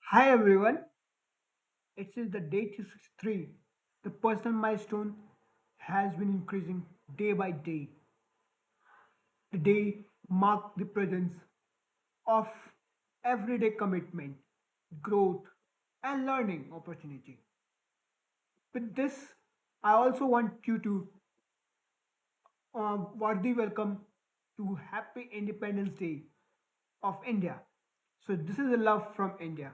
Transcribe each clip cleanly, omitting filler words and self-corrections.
Hi everyone, it is the day 263. The personal milestone has been increasing day by day. The day marked the presence of everyday commitment, growth, and learning opportunity. With this, I also want you to warmly welcome to Happy Independence Day of India. So this is a love from India.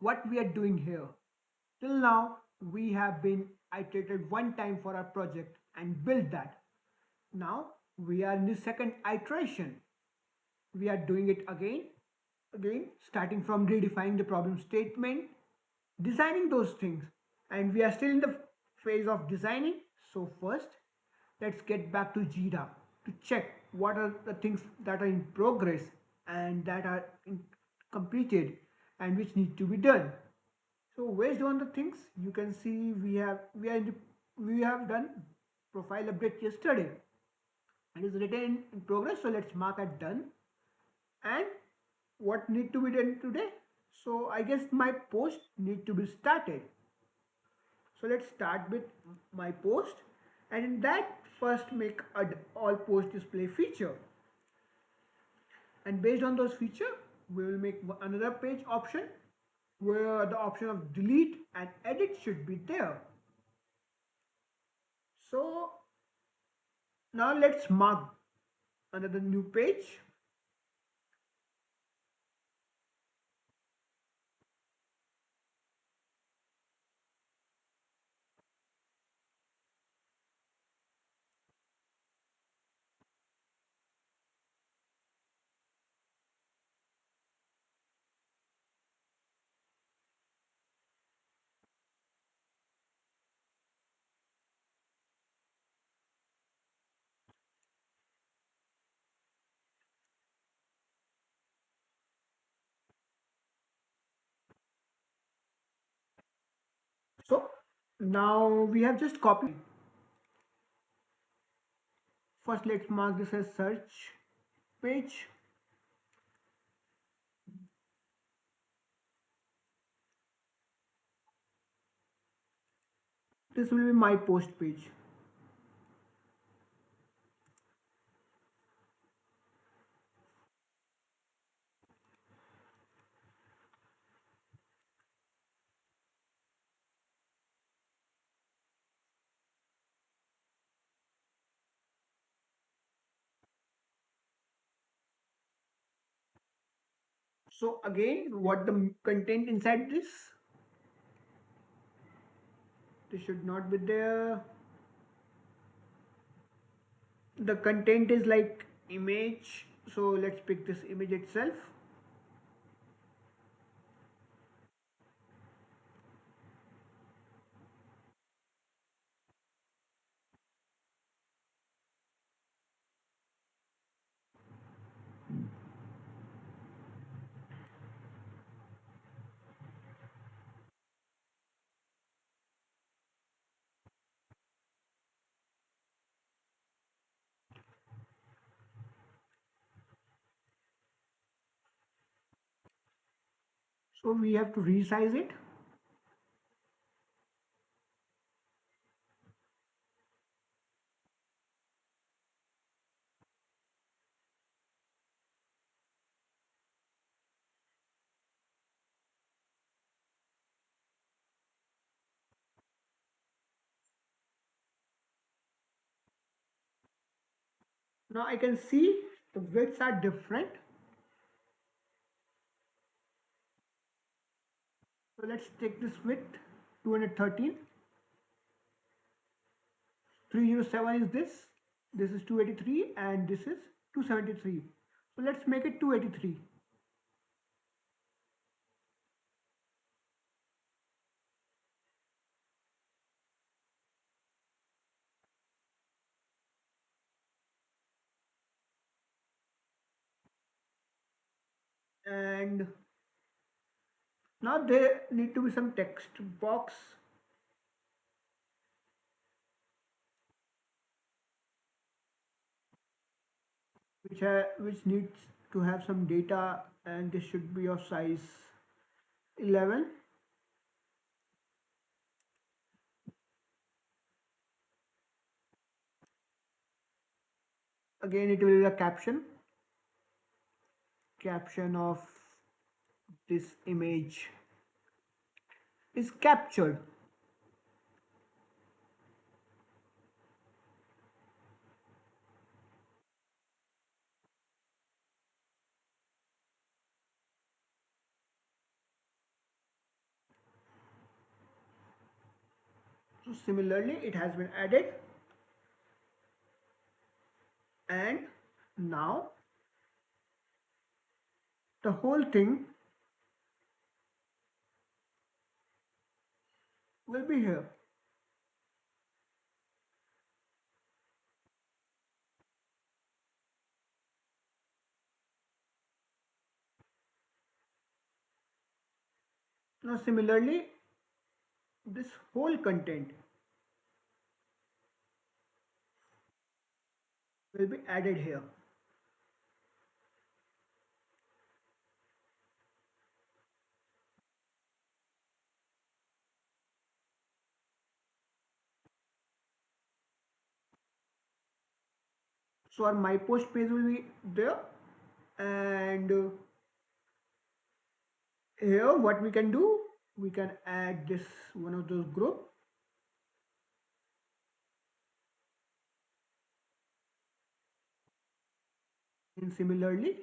What we are doing here. Till now, we have been iterated one time for our project and built that. Now, we are in the second iteration. We are doing it again, starting from redefining the problem statement, designing those things, and we are still in the phase of designing. So first, let's get back to Jira to check what are the things that are in progress and that are completed and which need to be done. So based on the things you can see we have done profile update yesterday and is written in progress. So let's mark it done. And what need to be done today? So I guess my post need to be started. So let's start with my post, and in that first make a all post display feature. And based on those feature, we will make another page option where the option of delete and edit should be there. So now let's mark another new page. So now we have just copied. First let's mark this as search page. This will be my post page. So again, what the content inside this should not be there. The content is like image. So let's pick this image itself. So we have to resize it. Now I can see the widths are different. So let's take this width 213. 307 is this is 283, and this is 273. So let's make it 283. And now there need to be some text box which needs to have some data, and this should be of size 11. Again, it will be a caption of this image is captured. So similarly, it has been added, and now the whole thing will be here. Now similarly, this whole content will be added here. So our my post page will be there, and here what we can do, we can add this one of those group, and similarly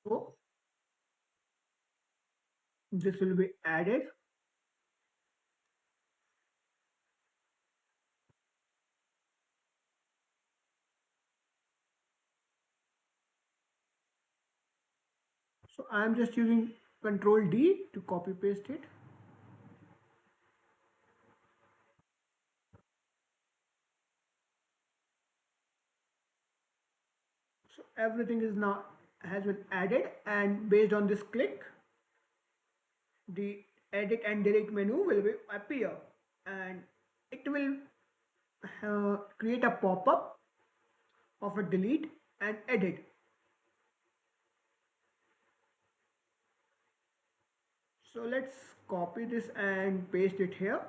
so this will be added. So I am just using Control D to copy paste it. So everything is now has been added, and based on this click, the edit and delete menu will be appear, and it will create a pop-up of a delete and edit. So let's copy this and paste it here.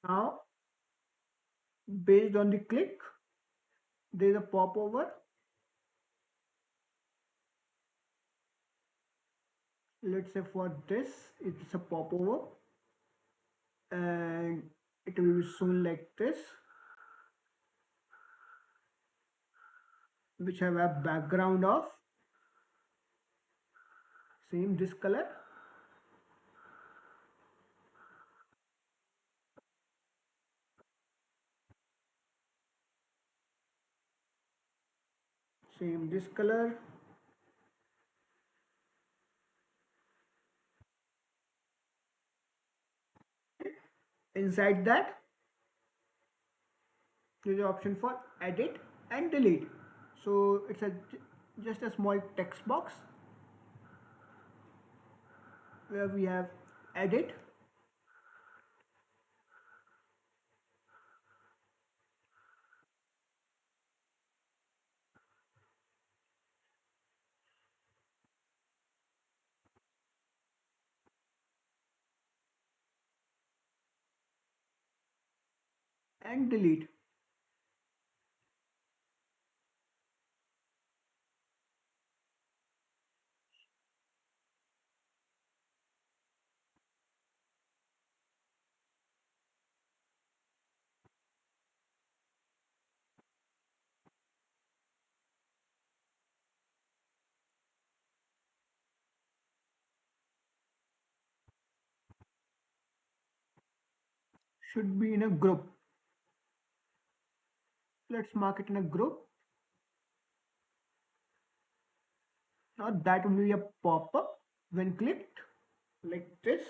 Now, based on the click, there is a popover. Let's say for this, it's a popover, and it will be soon like this. which have a background of same this color, same this color. Inside that, there's an option for edit and delete. So it's a just a small text box where we have edit and delete. Should be in a group. Let's mark it in a group. Now that will be a pop-up when clicked like this.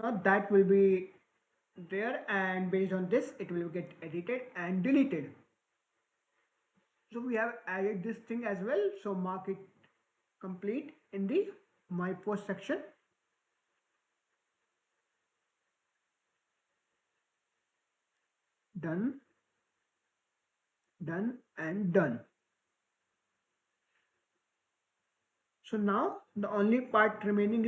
Now that will be there, and based on this it will get edited and deleted. So we have added this thing as well, so mark it complete in the my post section. Done, done, and done. So now the only part remaining is